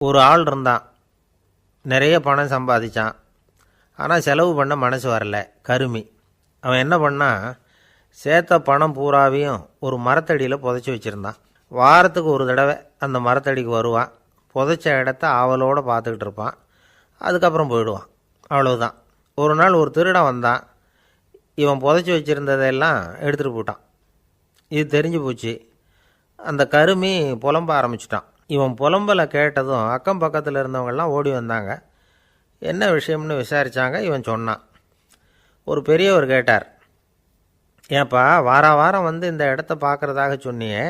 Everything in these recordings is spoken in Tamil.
ஒரு ஆள் இருந்தான், நிறைய பணம் சம்பாதிச்சான். ஆனால் செலவு பண்ண மனசு வரல, கருமி. அவன் என்ன பண்ணான், சேர்த்த பணம் பூராவையும் ஒரு மரத்தடியில் புதைச்சி வச்சுருந்தான். வாரத்துக்கு ஒரு தடவை அந்த மரத்தடிக்கு வருவான், புதைச்ச இடத்த ஆவலோடு பார்த்துக்கிட்டு இருப்பான், அதுக்கப்புறம் போயிடுவான். அவ்வளவுதான். ஒரு நாள் ஒரு திருடன் வந்தான், இவன் புதைச்சி வச்சுருந்ததெல்லாம் எடுத்துகிட்டு போட்டான். இது தெரிஞ்சு போச்சு. அந்த கருமி புலம்ப ஆரம்பிச்சிட்டான். இவன் புலம்பலை கேட்டதும் அக்கம் பக்கத்தில் இருந்தவங்கெல்லாம் ஓடி வந்தாங்க. என்ன விஷயம்னு விசாரித்தாங்க. இவன் சொன்னான். ஒரு பெரியவர் கேட்டார், ஏன்ப்பா வாரம் வந்து இந்த இடத்த பார்க்குறதாக சொன்னியே,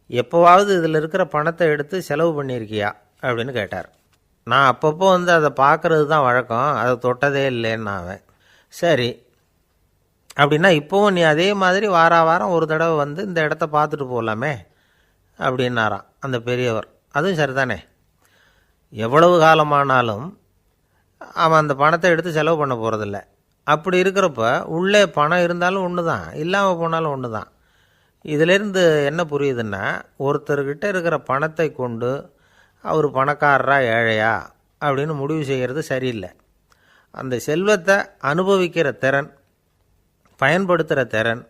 எப்போவாவது இதில் இருக்கிற பணத்தை எடுத்து செலவு பண்ணியிருக்கியா அப்படின்னு கேட்டார். நான் அப்பப்போ வந்து அதை பார்க்குறது தான் வழக்கம், அதை தொட்டதே இல்லைன்னு அவன். சரி, அப்படின்னா இப்போவும் நீ அதே மாதிரி வாரம் ஒரு தடவை வந்து இந்த இடத்த பார்த்துட்டு போகலாமே அப்படின்னாராம் அந்த பெரியவர். அதுவும் சரிதானே, எவ்வளவு காலமானாலும் அவன் அந்த பணத்தை எடுத்து செலவு பண்ண போகிறதில்ல. அப்படி இருக்கிறப்ப உள்ளே பணம் இருந்தாலும் ஒன்று தான், இல்லாமல் போனாலும் ஒன்று தான். இதிலேருந்து என்ன புரியுதுன்னா, ஒருத்தர்கிட்ட இருக்கிற பணத்தை கொண்டு அவர் பணக்காரரா ஏழையா அப்படின்னு முடிவு செய்கிறது சரியில்லை. அந்த செல்வத்தை அனுபவிக்கிற திறன், பயன்படுத்துகிற திறன்,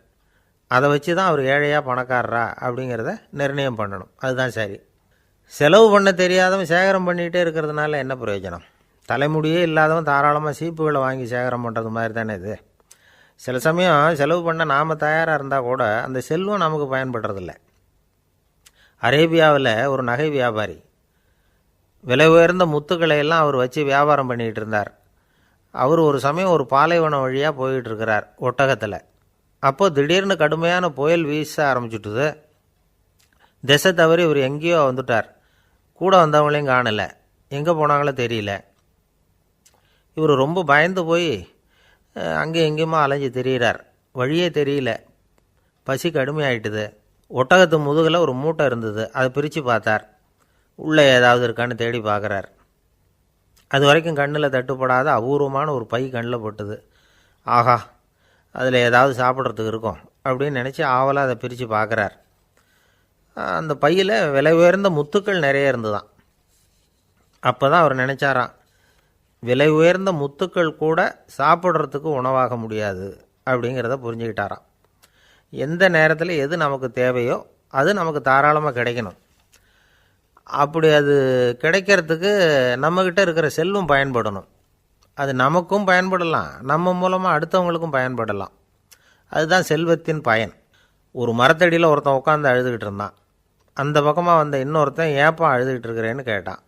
அதை வச்சு தான் அவர் ஏழையா பணக்காரரா அப்படிங்கிறத நிர்ணயம் பண்ணணும். அதுதான் சரி. செலவு பண்ண தெரியாதவன் சேகரம் பண்ணிகிட்டே இருக்கிறதுனால என்ன பிரயோஜனம்? தலைமுடியே இல்லாதவன் தாராளமாக சீப்புகளை வாங்கி சேகரம் பண்ணுறது மாதிரி தானே இது. சில சமயம் செலவு பண்ண நாம் தயாராக இருந்தால் கூட அந்த செல்வம் நமக்கு பயன்படுறதில்ல. அரேபியாவில் ஒரு நகை வியாபாரி விலை உயர்ந்த முத்துக்களை எல்லாம் அவர் வச்சு வியாபாரம் பண்ணிகிட்டு இருந்தார். அவர் ஒரு சமயம் ஒரு பாலைவனம் வழியாக போயிட்டு இருக்கிறார் ஒட்டகத்தில். அப்போது திடீர்னு கடுமையான புயல் வீச ஆரம்பிச்சுட்டுது. திசை தவறி இவர் எங்கேயோ வந்துட்டார். கூட வந்தவங்களையும் காணலை, எங்கே போனாங்களோ தெரியல. இவர் ரொம்ப பயந்து போய் அங்கேயும் எங்கேயுமா அலைஞ்சு தெரிகிறார். வழியே தெரியல, பசி கடுமையாயிட்டுது. ஒட்டகத்து முதுகில் ஒரு மூட்டை இருந்தது, அதை பிரித்து பார்த்தார். உள்ளே ஏதாவது இருக்கான்னு தேடி பார்க்குறார். அது வரைக்கும் கண்ணில் தட்டுப்படாத அபூர்வமான ஒரு பை கண்ணில் பட்டுது. ஆஹா, அதில் ஏதாவது சாப்பிட்றதுக்கு இருக்கும் அப்படின்னு நினச்சி ஆவலாக அதை பிரித்து பார்க்குறார். அந்த பையில் விலை உயர்ந்த முத்துக்கள் நிறைய இருந்துதான். அப்போ தான் அவர் நினச்சாராம், விலை உயர்ந்த முத்துக்கள் கூட சாப்பிட்றதுக்கு உணவாக முடியாது அப்படிங்கிறத புரிஞ்சுக்கிட்டாராம். எந்த நேரத்தில் எது நமக்கு தேவையோ அது நமக்கு தாராளமாக கிடைக்கணும். அப்படி அது கிடைக்கிறதுக்கு நம்மக்கிட்ட இருக்கிற செல்வம் பயன்படணும். அது நமக்கும் பயன்படலாம், நம்ம மூலமாக அடுத்தவங்களுக்கும் பயன்படலாம். அதுதான் செல்வத்தின் பயன். ஒரு மரத்தடியில் ஒருத்தன் உட்காந்து அழுதுகிட்டு இருந்தான். அந்த பக்கமாக வந்த இன்னொருத்தன் ஏப்பா அழுதுகிட்டு இருக்கிறேன்னு கேட்டான்.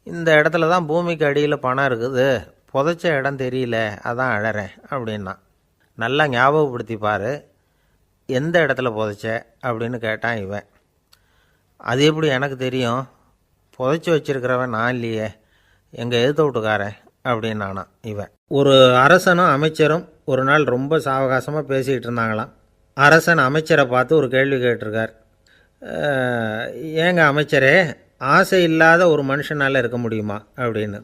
இந்த இடத்துல தான் பூமிக்கு அடியில் பணம் இருக்குது, புதைச்ச இடம் தெரியல, அதான் அழறேன் அப்படின்னா. நல்லா ஞாபகப்படுத்தி பாரு, எந்த இடத்துல புதைச்ச அப்படின்னு கேட்டான் இவன். அது எப்படி எனக்கு தெரியும், புதைச்சி வச்சிருக்கிறவன் நான் இல்லையே, எங்கள் எதிர்த்த வீட்டுக்காரன் அப்படின்னானா இவன். ஒரு அரசனும் அமைச்சரும் ஒரு நாள் ரொம்ப சாவகாசமாக பேசிக்கிட்டு இருந்தாங்களாம். அரசன் அமைச்சரை பார்த்து ஒரு கேள்வி கேட்டிருக்கார். ஏங்க அமைச்சரே, ஆசை இல்லாத ஒரு மனுஷனால் இருக்க முடியுமா அப்படின்னு.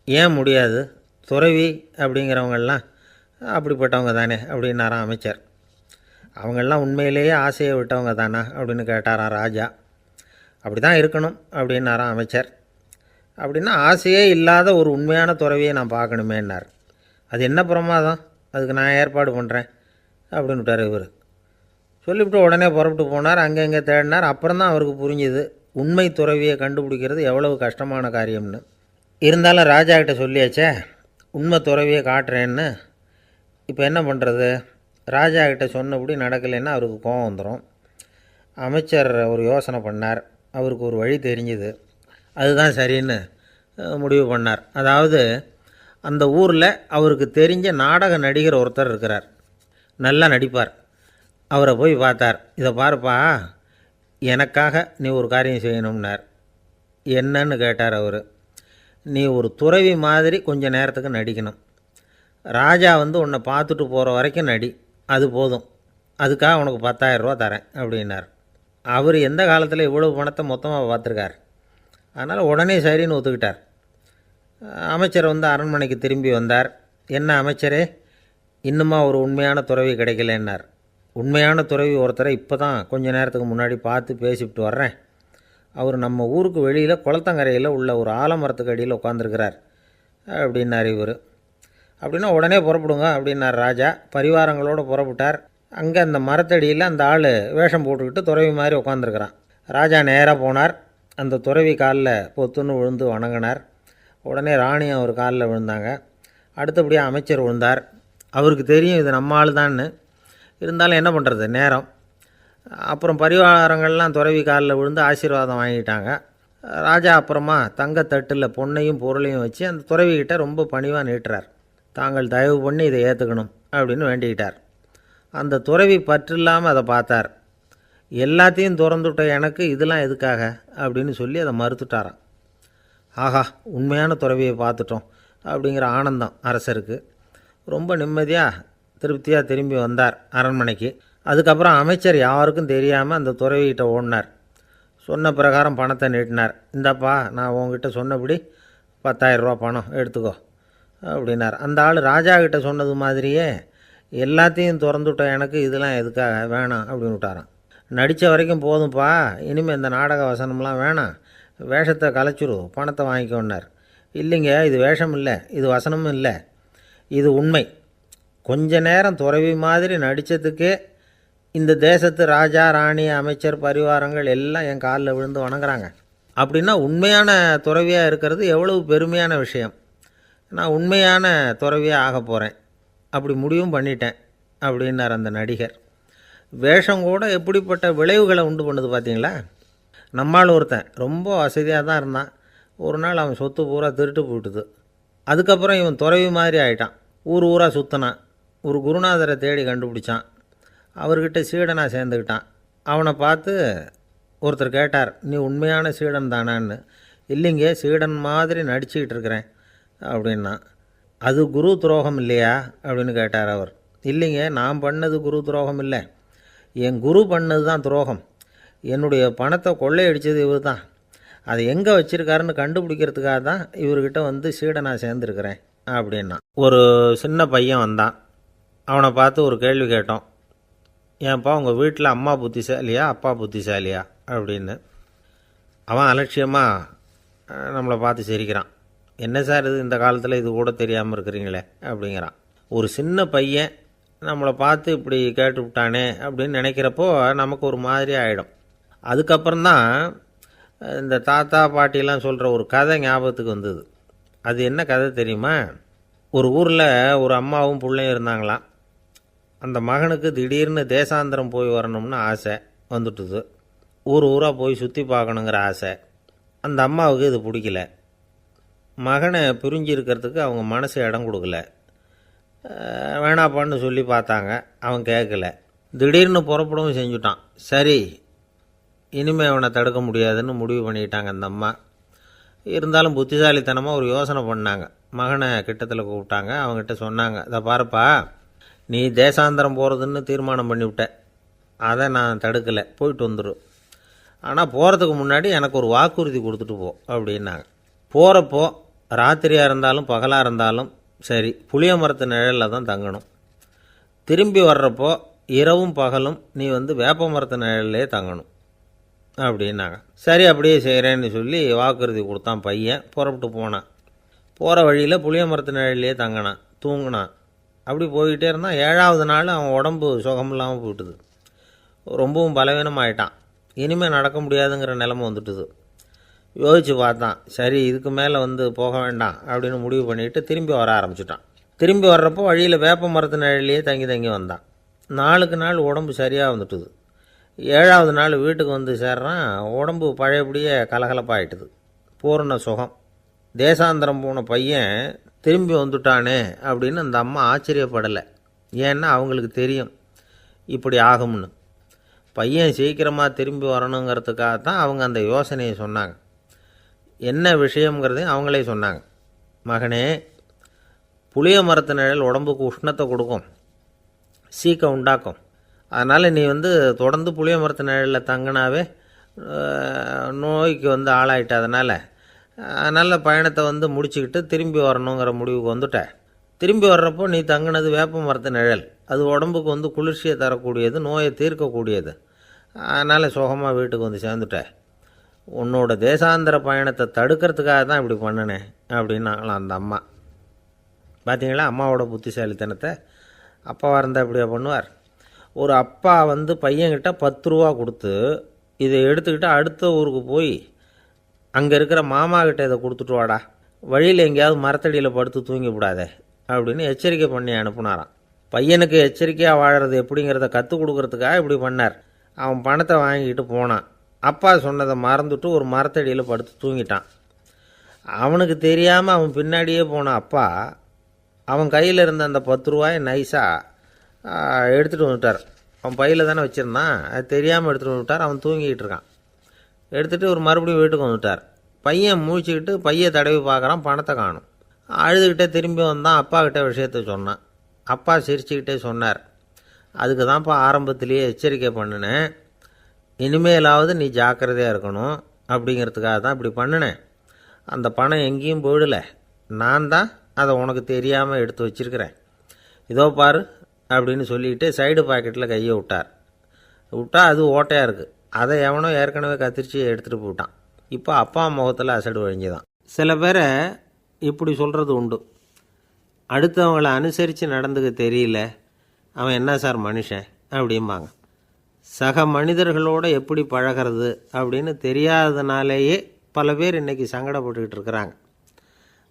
ஏன் முடியாது, துறவி அப்படிங்கிறவங்கெல்லாம் அப்படிப்பட்டவங்க தானே அப்படின்னாராம் அமைச்சர். அவங்கெல்லாம் உண்மையிலேயே ஆசையை விட்டவங்க தானா அப்படின்னு கேட்டாராம் ராஜா. அப்படி தான் இருக்கணும் அப்படின்னாராம் அமைச்சர். அப்படின்னா ஆசையே இல்லாத ஒரு உண்மையான துறவியை நான் பார்க்கணுமேன்னார். அது என்ன பிரமாதம், அதுக்கு நான் ஏற்பாடு பண்ணுறேன் அப்படின்னு விட்டார் இவர். சொல்லிவிட்டு உடனே புறப்பட்டு போனார். அங்கே இங்கே தேடினார். அப்புறம் தான் அவருக்கு புரிஞ்சுது உண்மை துறவியை கண்டுபிடிக்கிறது எவ்வளவு கஷ்டமான காரியம்னு. இருந்தாலும் ராஜா கிட்ட சொல்லியாச்சே, உண்மை துறவியை காட்டுறேன்னு. இப்போ என்ன பண்ணுறது? ராஜா கிட்ட சொன்னபடி நடக்கலைன்னா அவருக்கு கோபம் வந்துடும். அமைச்சர் ஒரு யோசனை பண்ணார். அவருக்கு ஒரு வழி தெரிஞ்சுது. அதுதான் சரின்னு முடிவு பண்ணார். அதாவது அந்த ஊரில் அவருக்கு தெரிஞ்ச நாடக நடிகர் ஒருத்தர் இருக்கிறார், நல்லா நடிப்பார். அவரை போய் பார்த்தார். இதை பாருப்பா, எனக்காக நீ ஒரு காரியம் செய்யணும்னார். என்னன்னு கேட்டார் அவர். நீ ஒரு துறவி மாதிரி கொஞ்சம் நேரத்துக்கு நடிக்கணும். ராஜா வந்து உன்னை பார்த்துட்டு போகிற வரைக்கும் நடி, அது போதும். அதுக்காக உனக்கு 10,000 ரூபா தரேன் அப்படின்னார். அவர் எந்த காலத்தில் இவ்வளவு பணத்தை மொத்தமாக பார்த்துருக்கார். அதனால் உடனே சரின்னு ஒத்துக்கிட்டார். அமைச்சர் வந்து அரண்மனைக்கு திரும்பி வந்தார். என்ன அமைச்சரே, இன்னுமா ஒரு உண்மையான துறவி கிடைக்கலன்னார். உண்மையான துறவி ஒருத்தரை இப்போ தான் கொஞ்ச நேரத்துக்கு முன்னாடி பார்த்து பேசிவிட்டு வர்றேன். அவர் நம்ம ஊருக்கு வெளியில் குளத்தங்கரையில் உள்ள ஒரு ஆலமரத்துக்கு அடியில் உட்காந்துருக்கிறார் அப்படின்னார் இவர். அப்படின்னா உடனே புறப்படுங்க அப்படின்னார் ராஜா. பரிவாரங்களோடு புறப்பட்டார். அங்கே அந்த மரத்தடியில் அந்த ஆள் வேஷம் போட்டுக்கிட்டு துறவி மாதிரி உட்காந்துருக்கிறான். ராஜா நேராக போனார். அந்த துறவி காலில் பொத்துன்னு விழுந்து வணங்கினார். உடனே ராணியும் அவர் காலில் விழுந்தாங்க. அடுத்தபடியாக அமைச்சர் விழுந்தார். அவருக்கு தெரியும் இது நம்ம ஆள் தான்னு. இருந்தாலும் என்ன பண்ணுறது, நேரம். அப்புறம் பரிவாரங்கள்லாம் துறவி காலில் விழுந்து ஆசீர்வாதம் வாங்கிட்டாங்க. ராஜா அப்புறமா தங்கத்தட்டில் பொன்னையும் பொருளையும் வச்சு அந்த துறவிக்கிட்ட ரொம்ப பணிவாக நீட்டுறார். தாங்கள் தயவு பண்ணி இதை ஏற்றுக்கணும் அப்படின்னு வேண்டிக்கிட்டார். அந்த துறவி பற்றில்லாமல் அதை பார்த்தார். எல்லாத்தையும் திறந்துவிட்ட எனக்கு இதெல்லாம் எதுக்காக அப்படின்னு சொல்லி அதை மறுத்துட்டாராம். ஆஹா, உண்மையான துறவியை பார்த்துட்டோம் அப்படிங்கிற ஆனந்தம் அரசருக்கு. ரொம்ப நிம்மதியாக திருப்தியாக திரும்பி வந்தார் அரண்மனைக்கு. அதுக்கப்புறம் அமைச்சர் யாருக்கும் தெரியாமல் அந்த துறவிகிட்ட ஓடினார். சொன்ன பிரகாரம் பணத்தை நீட்டினார். இந்தாப்பா, நான் உங்ககிட்ட சொன்னபடி 10,000 ரூபா பணம் எடுத்துக்கோ அப்படின்னார். அந்த ஆள் ராஜா கிட்ட சொன்னது மாதிரியே எல்லாத்தையும் திறந்துவிட்ட எனக்கு இதெல்லாம் எதுக்காக வேணாம் அப்படின்னு விட்டாரான். நடித்த வரைக்கும் போதும்ப்பா, இனிமேல் இந்த நாடக வசனம்லாம் வேணாம், வேஷத்தை கலைச்சிரு, பணத்தை வாங்கிக்கோன்னார். இல்லைங்க, இது வேஷம் இல்லை, இது வசனமும் இல்லை, இது உண்மை. கொஞ்ச நேரம் துறவி மாதிரி நடித்ததுக்கே இந்த தேசத்து ராஜா, ராணி, அமைச்சர், பரிவாரங்கள் எல்லாம் என் காலில் விழுந்து வணங்குறாங்க. அப்படின்னா உண்மையான துறவியாக இருக்கிறது எவ்வளவு பெருமையான விஷயம். நான் உண்மையான துறவியாக ஆக போகிறேன், அப்படி முடிவும் பண்ணிட்டேன் அப்படின்னார் அந்த நடிகர். வேஷம் கூட எப்படிப்பட்ட விளைவுகளை உண்டு பண்ணுது பார்த்தீங்களா. நம்மால் ஒருத்தன் ரொம்ப வசதியாக தான் இருந்தான். ஒரு நாள் அவன் சொத்து பூரா திருட்டு போயிட்டுது. அதுக்கப்புறம் இவன் துறவி மாதிரி ஆகிட்டான். ஊர் ஊராக சுற்றினான். ஒரு குருநாதரை தேடி கண்டுபிடிச்சான். அவர்கிட்ட சீடனாக சேர்ந்துக்கிட்டான். அவனை பார்த்து ஒருத்தர் கேட்டார், நீ உண்மையான சீடன் தானான்னு. இல்லைங்க, சீடன் மாதிரி நடிச்சுக்கிட்டு இருக்கிறேன் அப்படின்னா. அது குரு துரோகம் இல்லையா அப்படின்னு கேட்டார் அவர். இல்லைங்க, நான் பண்ணது குரு துரோகம் இல்லை, என் குரு பண்ணது தான் துரோகம். என்னுடைய பணத்தை கொள்ளையடித்தது இவர் தான். அதை எங்கே வச்சுருக்காருன்னு கண்டுபிடிக்கிறதுக்காக தான் இவர்கிட்ட வந்து சீடனாக சேர்ந்துருக்கிறேன் அப்படின்னா. ஒரு சின்ன பையன் வந்தான். அவனை பார்த்து ஒரு கேள்வி கேட்டோம். ஏன்ப்பா, உங்கள் வீட்டில் அம்மா புத்திசாலியா அப்பா புத்திசாலியா அப்படின்னு. அவன் அலட்சியமாக நம்மளை பார்த்து சிரிக்கிறான். என்ன சார் இது, இந்த காலத்தில் இது கூட தெரியாமல் இருக்கிறீங்களே அப்படிங்கிறான். ஒரு சின்ன பையன் நம்மளை பார்த்து இப்படி கேட்டுவிட்டானே அப்படின்னு நினைக்கிறப்போ நமக்கு ஒரு மாதிரி ஆகிடும். அதுக்கப்புறம்தான் இந்த தாத்தா பாட்டிலாம் சொல்கிற ஒரு கதை ஞாபகத்துக்கு வந்தது. அது என்ன கதை தெரியுமா? ஒரு ஊரில் ஒரு அம்மாவும் பிள்ளையும் இருந்தாங்களாம். அந்த மகனுக்கு திடீர்னு தேசாந்திரம் போய் வரணும்னு ஆசை வந்துட்டுது. ஊர் ஊராக போய் சுற்றி பார்க்கணுங்கிற ஆசை. அந்த அம்மாவுக்கு இது பிடிக்கல. மகனை பிரிஞ்சு இருக்கிறதுக்கு அவங்க மனசு இடம் கொடுக்கல. வேணாப்பான்னு சொல்லி பார்த்தாங்க, அவன் கேட்கல. திடீர்னு புறப்படவும் செஞ்சுட்டான். சரி, இனிமேல் அவனை தடுக்க முடியாதுன்னு முடிவு பண்ணிக்கிட்டாங்க அந்த அம்மா. இருந்தாலும் புத்திசாலித்தனமாக ஒரு யோசனை பண்ணாங்க. மகனை கிட்டத்தில் கூப்பிட்டாங்க. அவங்ககிட்ட சொன்னாங்க, இதை பாருப்பா, நீ தேசாந்திரம் போகிறதுன்னு தீர்மானம் பண்ணிவிட்ட, அதை நான் தடுக்கலை, போயிட்டு வந்துடும். ஆனால் போகிறதுக்கு முன்னாடி எனக்கு ஒரு வாக்குறுதி கொடுத்துட்டு போ அப்படின்னாங்க. போகிறப்போ ராத்திரியாக இருந்தாலும் பகலாக இருந்தாலும் சரி, புளிய மரத்து நிழலில் தான் தங்கணும். திரும்பி வர்றப்போ இரவும் பகலும் நீ வந்து வேப்ப மரத்து நிழல்லே தங்கணும் அப்படின்னாங்க. சரி, அப்படியே செய்கிறேன்னு சொல்லி வாக்குறுதி கொடுத்தான் பையன். புறப்பட்டு போனான். போகிற வழியில் புளிய மரத்து நிழல்லே தங்கினான், தூங்கினான். அப்படி போய்கிட்டே இருந்தான். 7ஆவது நாள் அவன் உடம்பு சுகமில்லாமல் போயிட்டுது. ரொம்பவும் பலவீனமாயிட்டான். இனிமேல் நடக்க முடியாதுங்கிற நிலைமை வந்துட்டுது. யோசித்து பார்த்தான். சரி, இதுக்கு மேலே வந்து போக வேண்டாம் அப்படின்னு முடிவு பண்ணிவிட்டு திரும்பி வர ஆரம்பிச்சிட்டான். திரும்பி வர்றப்போ வழியில் வேப்ப மரத்து நிழல்லையே தங்கி தங்கி வந்தான். நாளுக்கு நாள் உடம்பு சரியாக வந்துட்டுது. 7ஆவது நாள் வீட்டுக்கு வந்து சேர்றான். உடம்பு பழையபடியே கலகலப்பாயிட்டுது. பூரண சுகம். தேசாந்திரம் போன பையன் திரும்பி வந்துட்டானே அப்படின்னு அந்த அம்மா ஆச்சரியப்படலை. ஏன்னா அவங்களுக்கு தெரியும் இப்படி ஆகும்னு. பையன் சீக்கிரமாக திரும்பி வரணுங்கிறதுக்காக தான் அவங்க அந்த யோசனையை சொன்னாங்க. என்ன விஷயங்கிறதையும் அவங்களே சொன்னாங்க. மகனே, புளிய மரத்து நிழல் உடம்புக்கு உஷ்ணத்தை கொடுக்கும், சீக்கம் உண்டாக்கும். அதனால் நீ வந்து தொடர்ந்து புளிய மரத்து நிழலில் தங்கினாவே நோய்க்கு வந்து ஆளாயிட்ட. அதனால் பயணத்தை வந்து முடிச்சுக்கிட்டு திரும்பி வரணுங்கிற முடிவுக்கு வந்துட்ட. திரும்பி வர்றப்போ நீ தங்கினது வேப்ப மரத்து நிழல். அது உடம்புக்கு வந்து குளிர்ச்சியை தரக்கூடியது, நோயை தீர்க்கக்கூடியது. அதனால் சுகமாக வீட்டுக்கு வந்து சேர்ந்துட்ட. உன்னோட தேசாந்திர பயணத்தை தடுக்கிறதுக்காக தான் இப்படி பண்ணினேன் அப்படின்னாங்களாம் அந்த அம்மா. பார்த்தீங்களா அம்மாவோட புத்திசாலித்தனத்தை? அப்பாவாக இருந்தால் இப்படியா பண்ணுவார்? ஒரு அப்பா வந்து பையன்கிட்ட 10 ரூபா கொடுத்து இதை எடுத்துக்கிட்டு அடுத்த ஊருக்கு போய் அங்கே இருக்கிற மாமா கிட்ட இதை கொடுத்துட்டு வாடா, வழியில் எங்கேயாவது மரத்தடியில் படுத்து தூங்கி விடாதே அப்படின்னு எச்சரிக்கை பண்ணி அனுப்புனாராம். பையனுக்கு எச்சரிக்கையாக வாழறது எப்படிங்கிறத கற்றுக் கொடுக்கறதுக்காக இப்படி பண்ணார். அவன் பணத்தை வாங்கிட்டு போனான். அப்பா சொன்னதை மறந்துட்டு ஒரு மரத்தடியில் படுத்து தூங்கிட்டான். அவனுக்கு தெரியாமல் அவன் பின்னாடியே போன அப்பா அவன் கையில் இருந்த அந்த 10 ரூபாயை நைஸாக எடுத்துகிட்டு வந்துட்டார். அவன் பையில் தானே வச்சுருந்தான், அது தெரியாமல் எடுத்துகிட்டு வந்துட்டார். அவன் தூங்கிக்கிட்டு இருக்கான். எடுத்துகிட்டு ஒரு மறுபடியும் வீட்டுக்கு வந்துட்டார். பையன் முழிச்சுக்கிட்டு பையை தடவி பார்க்குறான், பணத்தை காணும். அழுதுகிட்டே திரும்பி வந்தான். அப்பா கிட்ட விஷயத்த சொன்னான். அப்பா சிரிச்சுக்கிட்டே சொன்னார், அதுக்கு தான்ப்பா ஆரம்பத்திலேயே எச்சரிக்கை பண்ணினேன், இனிமேலாவது நீ ஜாக்கிரதையாக இருக்கணும் அப்படிங்கிறதுக்காக தான் இப்படி பண்ணினேன். அந்த பணம் எங்கேயும் போயிடலை, நான் தான் அதை உனக்கு தெரியாமல் எடுத்து வச்சிருக்கிறேன். இதோ பாரு அப்படின்னு சொல்லிக்கிட்டு சைடு பாக்கெட்டில் கையை விட்டா அது ஓட்டையாக இருக்குது. அதை எவனோ ஏற்கனவே கத்திரிச்சு எடுத்துகிட்டு போட்டான். இப்போ அப்பா முகத்தில் அசடு வழிஞ்சுதான். சில பேரை இப்படி சொல்கிறது உண்டு, அடுத்தவங்களை அனுசரித்து நடந்துக்க தெரியல, அவன் என்ன சார் மனுஷன் அப்படிம்பாங்க. சக மனிதர்களோடு எப்படி பழகிறது அப்படின்னு தெரியாததுனாலேயே பல பேர் இன்றைக்கி சங்கடப்பட்டுக்கிட்டு இருக்கிறாங்க.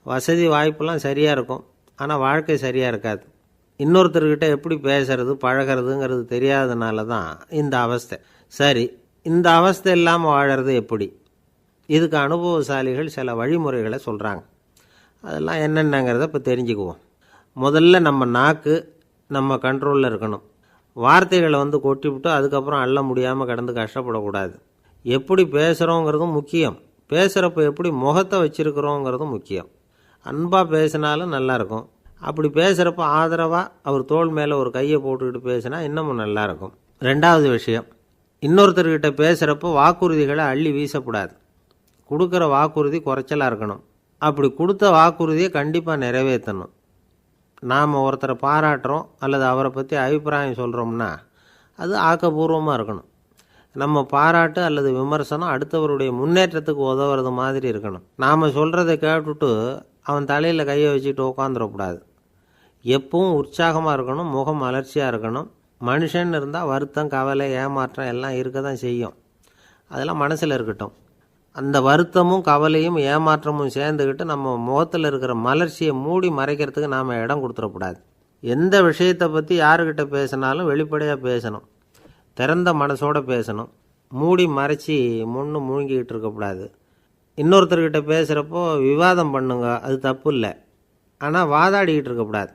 வசதி வாய்ப்பெல்லாம் சரியாக இருக்கும், ஆனால் வாழ்க்கை சரியாக இருக்காது. இன்னொருத்தர்கிட்ட எப்படி பேசுறது பழகிறதுங்கிறது தெரியாததுனால தான் இந்த அவஸ்தை. சரி, இந்த அவஸ்தை இல்லாமல் வாழறது எப்படி? இதுக்கு அனுபவசாலிகள் சில வழிமுறைகளை சொல்கிறாங்க. அதெல்லாம் என்னென்னங்கிறத இப்போ தெரிஞ்சுக்குவோம். முதல்ல நம்ம நாக்கு நம்ம கண்ட்ரோலில் இருக்கணும். வார்த்தைகளை வந்து கொட்டிவிட்டு அதுக்கப்புறம் அள்ள முடியாமல் கடந்து கஷ்டப்படக்கூடாது. எப்படி பேசுகிறோங்கிறதும் முக்கியம், பேசுகிறப்ப எப்படி முகத்தை வச்சுருக்கிறோங்கிறதும் முக்கியம். அன்பாக பேசினாலும் நல்லாயிருக்கும். அப்படி பேசுகிறப்ப ஆதரவாக அவர் தோள் மேலே ஒரு கையை போட்டுக்கிட்டு பேசினா இன்னமும் நல்லாயிருக்கும். ரெண்டாவது விஷயம், இன்னொருத்தர்கிட்ட பேசுகிறப்போ வாக்குறுதிகளை அள்ளி வீசக்கூடாது. கொடுக்குற வாக்குறுதி குறைச்சலாக இருக்கணும். அப்படி கொடுத்த வாக்குறுதியை கண்டிப்பாக நிறைவேற்றணும். நாம் ஒருத்தரை பாராட்டுறோம் அல்லது அவரை பற்றி அபிப்பிராயம் சொல்கிறோம்னா அது ஆக்கப்பூர்வமாக இருக்கணும். நம்ம பாராட்டு அல்லது விமர்சனம் அடுத்தவருடைய முன்னேற்றத்துக்கு உதவுறது மாதிரி இருக்கணும். நாம் சொல்கிறத கேட்டுட்டு அவன் தலையில் கையை வச்சுட்டு உட்காந்துடக்கூடாது. எப்பவும் உற்சாகமாக இருக்கணும், முகம் மலர்ச்சியாக இருக்கணும். மனுஷன் இருந்தால் வருத்தம் கவலை ஏமாற்றம் எல்லாம் இருக்க தான் செய்யும். அதெல்லாம் மனசில் இருக்கட்டும். அந்த வருத்தமும் கவலையும் ஏமாற்றமும் சேர்ந்துக்கிட்டு நம்ம முகத்தில் இருக்கிற மலர்ச்சியை மூடி மறைக்கிறதுக்கு நாம் இடம் கொடுத்துடக்கூடாது. எந்த விஷயத்தை பற்றி யாருக்கிட்ட பேசினாலும் வெளிப்படையாக பேசணும், திறந்த மனசோடு பேசணும். மூடி மறைச்சி முன்னு மூழ்கிக்கிட்டு இருக்கக்கூடாது. இன்னொருத்தர்கிட்ட பேசுகிறப்போ விவாதம் பண்ணுங்க, அது தப்பு இல்லை, ஆனால் வாதாடிக்கிட்டு இருக்கக்கூடாது.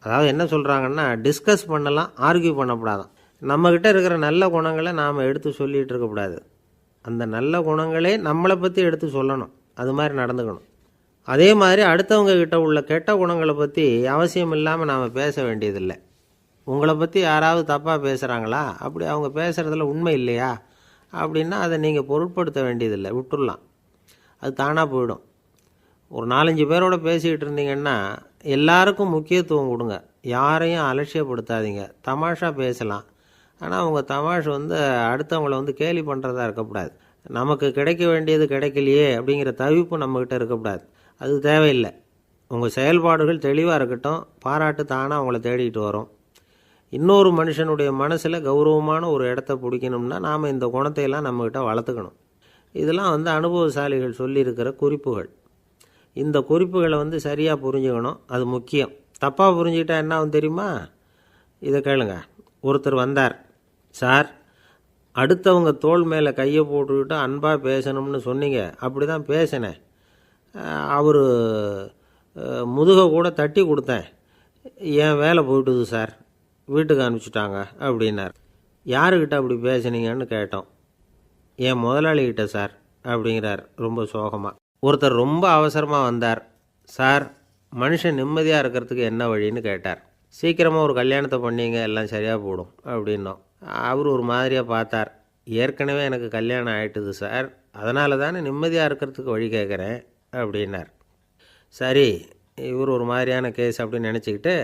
அதாவது என்ன சொல்கிறாங்கன்னா, டிஸ்கஸ் பண்ணலாம், ஆர்கியூ பண்ணக்கூடாதான். நம்மக்கிட்ட இருக்கிற நல்ல குணங்களை நாம் எடுத்து சொல்லிகிட்டு இருக்கக்கூடாது. அந்த நல்ல குணங்களே நம்மளை பற்றி எடுத்து சொல்லணும், அது மாதிரி நடந்துக்கணும். அதே மாதிரி அடுத்தவங்க கிட்ட உள்ள கெட்ட குணங்களை பற்றி அவசியம் இல்லாமல் நாம் பேச வேண்டியதில்லை. உங்களை பற்றி யாராவது தப்பாக பேசுகிறாங்களா, அப்படி அவங்க பேசுகிறதுல உண்மை இல்லையா அப்படின்னா அதை நீங்கள் பொருட்படுத்த வேண்டியதில்லை, விட்டுடலாம். அது தானாக போயிடும். ஒரு 4-5 பேரோட பேசிக்கிட்டு இருந்தீங்கன்னா எல்லாருக்கும் முக்கியத்துவம் கொடுங்க, யாரையும் அலட்சியப்படுத்தாதீங்க. தமாஷா பேசலாம், ஆனால் அவங்க தமாஷ் வந்து அடுத்தவங்கள வந்து கேலி பண்ணுறதா இருக்கக்கூடாது. நமக்கு கிடைக்க வேண்டியது கிடைக்கலையே அப்படிங்கிற தவிப்பு நம்மக்கிட்ட இருக்கக்கூடாது, அது தேவையில்லை. உங்கள் செயல்பாடுகள் தெளிவாக இருக்கட்டும், பாராட்டு தானாக அவங்கள தேடிட்டு வரும். இன்னொரு மனுஷனுடைய மனசில் கௌரவமான ஒரு இடத்த பிடிக்கணும்னா நாம் இந்த குணத்தையெல்லாம் நம்மக்கிட்ட வளர்த்துக்கணும். இதெல்லாம் வந்து அனுபவசாலிகள் சொல்லியிருக்கிற குறிப்புகள். இந்த குறிப்புகளை வந்து சரியாக புரிஞ்சுக்கணும், அது முக்கியம். தப்பாக புரிஞ்சுக்கிட்டா என்ன ஆகும் தெரியுமா? இதை கேளுங்க. ஒருத்தர் வந்தார், சார் அடுத்தவங்க தோள் மேலே கையை போட்டுக்கிட்டு அன்பாக பேசணும்னு சொன்னீங்க, அப்படி தான் பேசினேன். அவர் முதுகை கூட தட்டி கொடுத்தேன், என் வேலை போயிட்டுது சார், வீட்டுக்கு அனுப்பிச்சிட்டாங்க அப்படின்னார். யாருக்கிட்ட அப்படி பேசுனீங்கன்னு கேட்டோம். என் முதலாளிகிட்ட சார் அப்படிங்கிறார் ரொம்ப சோகமாக. ஒருத்தர் ரொம்ப அவசரமாக வந்தார், சார் மனுஷன் நிம்மதியாக இருக்கிறதுக்கு என்ன வழின்னு கேட்டார். சீக்கிரமாக ஒரு கல்யாணத்தை பண்ணிங்க, எல்லாம் சரியாக போடும் அப்படின்னோம். அவர் ஒரு மாதிரியாக பார்த்தார். ஏற்கனவே எனக்கு கல்யாணம் ஆகிட்டுது சார், அதனால தானே நிம்மதியாக இருக்கிறதுக்கு வழி கேட்குறேன் அப்படின்னார். சரி, இவர் ஒரு மாதிரியான கேஸ் அப்படின்னு நினச்சிக்கிட்டு